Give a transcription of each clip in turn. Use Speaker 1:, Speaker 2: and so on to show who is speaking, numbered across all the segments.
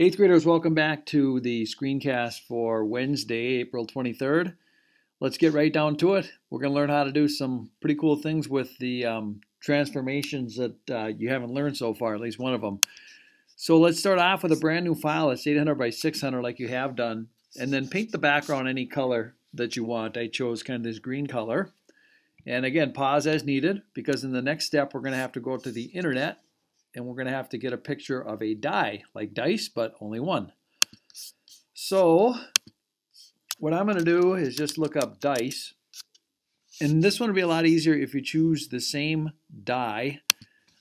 Speaker 1: Eighth graders, welcome back to the screencast for Wednesday, April 23rd. Let's get right down to it. We're going to learn how to do some pretty cool things with the transformations that you haven't learned so far, at least one of them. So let's start off with a brand new file that's 800 by 600 like you have done, and then paint the background any color that you want. I chose kind of this green color. And again, pause as needed, because in the next step we're going to have to go to the internet and we're going to have to get a picture of a die, like dice, but only one. So what I'm going to do is just look up dice. And this one will be a lot easier if you choose the same die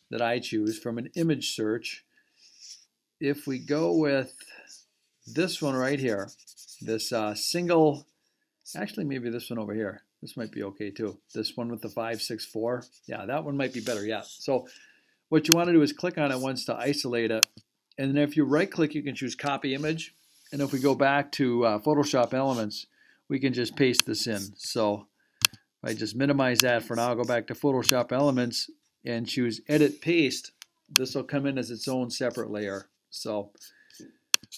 Speaker 1: that I choose from an image search. If we go with this one right here, this single, actually maybe this one over here. This might be okay too. This one with the 564. Yeah, that one might be better. Yeah. So what you want to do is click on it once to isolate it. And then if you right click, you can choose copy image. And if we go back to Photoshop Elements, we can just paste this in. So if I just minimize that for now, I'll go back to Photoshop Elements and choose edit paste. This will come in as its own separate layer. So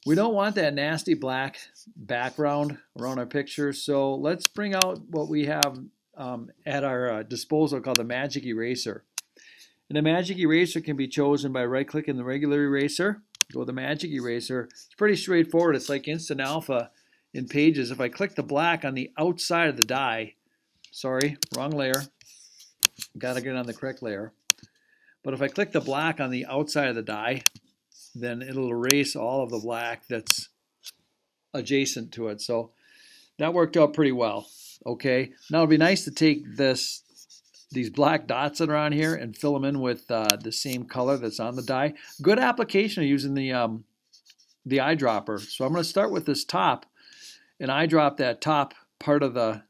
Speaker 1: we don't want that nasty black background around our picture. So let's bring out what we have at our disposal called the Magic Eraser. And the Magic Eraser can be chosen by right-clicking the regular eraser. Go to the Magic Eraser. It's pretty straightforward. It's like Instant Alpha in Pages. If I click the black on the outside of the die, sorry, wrong layer. Got to get on the correct layer. But if I click the black on the outside of the die, then it'll erase all of the black that's adjacent to it. So that worked out pretty well. Okay, now it'd be nice to take these black dots that are on here and fill them in with the same color that's on the die. Good application of using the eyedropper. So I'm going to start with this top and eyedrop that top part of the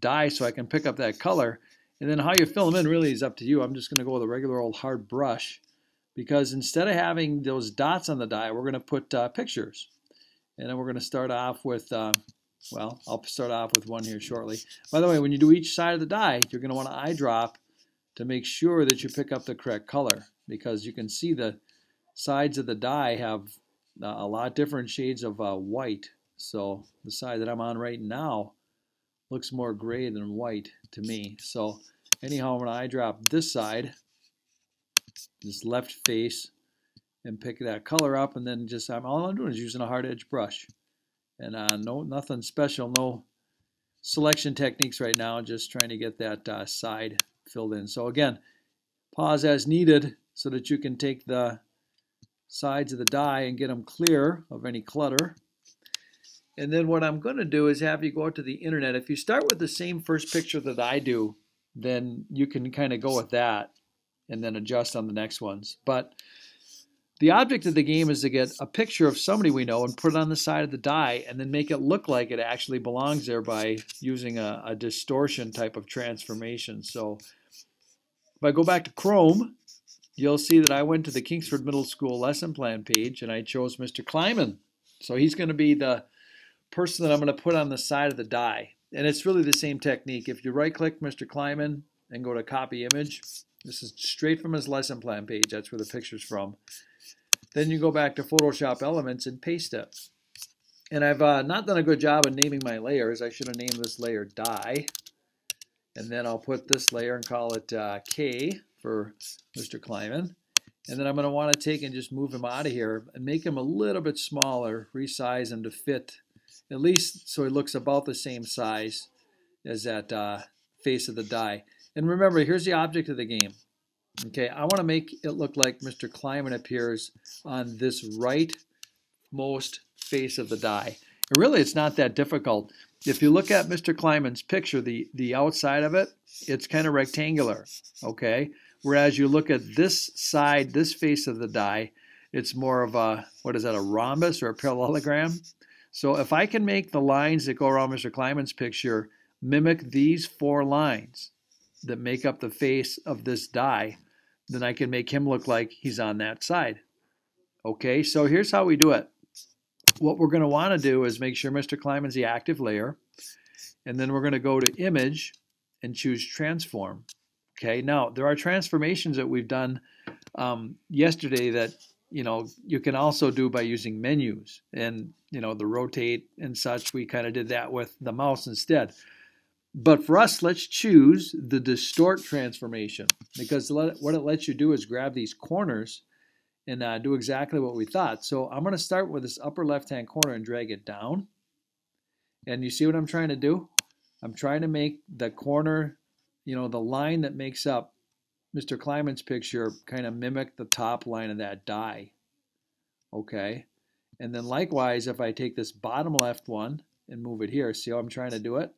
Speaker 1: die so I can pick up that color. And then how you fill them in really is up to you. I'm just going to go with a regular old hard brush, because instead of having those dots on the die, we're going to put pictures. And then we're going to start off with, well, I'll start off with one here shortly. By the way, when you do each side of the die, you're going to want to eyedrop to make sure that you pick up the correct color, because you can see the sides of the die have a lot different shades of white. So the side that I'm on right now looks more gray than white to me. So anyhow, I'm going to eyedrop this side, this left face, and pick that color up, and then just all I'm doing is using a hard edge brush. And nothing special, no selection techniques right now, just trying to get that side filled in. So again, pause as needed so that you can take the sides of the die and get them clear of any clutter. And then what I'm going to do is have you go out to the internet. If you start with the same first picture that I do, then you can kind of go with that and then adjust on the next ones. But the object of the game is to get a picture of somebody we know and put it on the side of the die and then make it look like it actually belongs there by using a distortion type of transformation. So if I go back to Chrome, you'll see that I went to the Kingsford Middle School lesson plan page and I chose Mr. Kleiman. So he's going to be the person that I'm going to put on the side of the die. And it's really the same technique. If you right-click Mr. Kleiman and go to copy image, this is straight from his lesson plan page. That's where the picture's from. Then you go back to Photoshop Elements and paste it. And I've not done a good job of naming my layers. I should have named this layer Die. And then I'll put this layer and call it K for Mr. Kleiman. And then I'm going to want to take and just move him out of here and make him a little bit smaller, resize him to fit, at least so he looks about the same size as that face of the die. And remember, here's the object of the game. Okay, I want to make it look like Mr. Kleiman appears on this rightmost face of the die. And really, it's not that difficult. If you look at Mr. Kleiman's picture, the outside of it, it's kind of rectangular, okay? Whereas you look at this side, this face of the die, it's more of a, what is that, a rhombus or a parallelogram? So if I can make the lines that go around Mr. Kleiman's picture mimic these four lines that make up the face of this die, then I can make him look like he's on that side. Okay, so here's how we do it. What we're going to want to do is make sure Mr. Kleiman's the active layer, and then we're going to go to Image and choose Transform. Okay, now there are transformations that we've done yesterday that you can also do by using menus and, the rotate and such. We kind of did that with the mouse instead. But for us, let's choose the Distort Transformation, because what it lets you do is grab these corners and do exactly what we thought. So I'm going to start with this upper left-hand corner and drag it down. And you see what I'm trying to do? I'm trying to make the corner, the line that makes up Mr. Kleiman's picture kind of mimic the top line of that die. Okay. And then likewise, if I take this bottom left one and move it here, see how I'm trying to do it?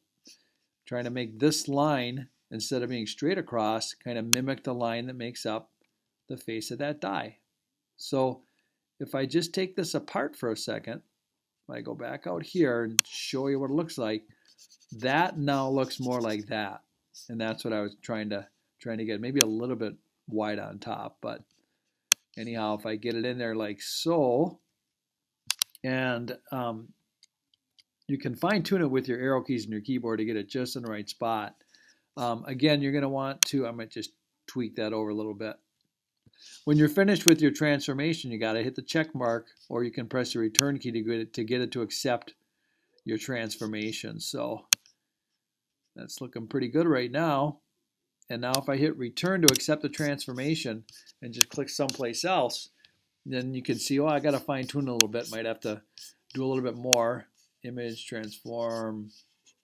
Speaker 1: Trying to make this line, instead of being straight across, kind of mimic the line that makes up the face of that die. So if I just take this apart for a second, if I go back out here and show you what it looks like, that now looks more like that. And that's what I was trying to get, maybe a little bit wide on top, but anyhow, if I get it in there like so, and you can fine tune it with your arrow keys in your keyboard to get it just in the right spot. Again, you're going to want to, I might just tweak that over a little bit. When you're finished with your transformation, you got to hit the check mark, or you can press the return key to get it to accept your transformation. So that's looking pretty good right now. And now if I hit return to accept the transformation and just click someplace else, then you can see, oh, I got to fine tune a little bit. Might have to do a little bit more. Image, transform.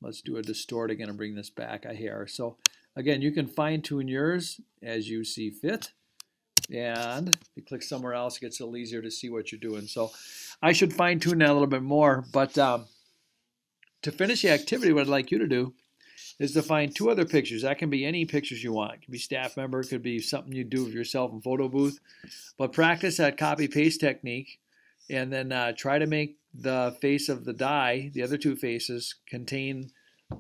Speaker 1: Let's do a distort again and bring this back a hair. So again, you can fine tune yours as you see fit. And if you click somewhere else, it gets a little easier to see what you're doing. So I should fine tune that a little bit more. But to finish the activity, what I'd like you to do is to find 2 other pictures. That can be any pictures you want. It could be staff member, it could be something you do of yourself in photo booth. But practice that copy-paste technique, and then try to make the face of the die, the other 2 faces, contain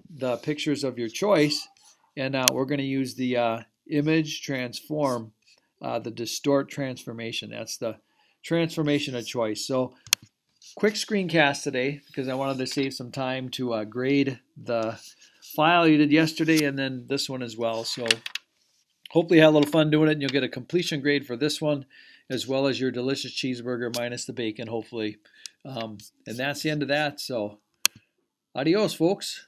Speaker 1: the pictures of your choice. And we're going to use the image transform, the Distort Transformation. That's the transformation of choice. So quick screencast today, because I wanted to save some time to grade the file you did yesterday and then this one as well. So hopefully you had a little fun doing it, and you'll get a completion grade for this one, as well as your delicious cheeseburger minus the bacon, hopefully. And that's the end of that. So adios, folks.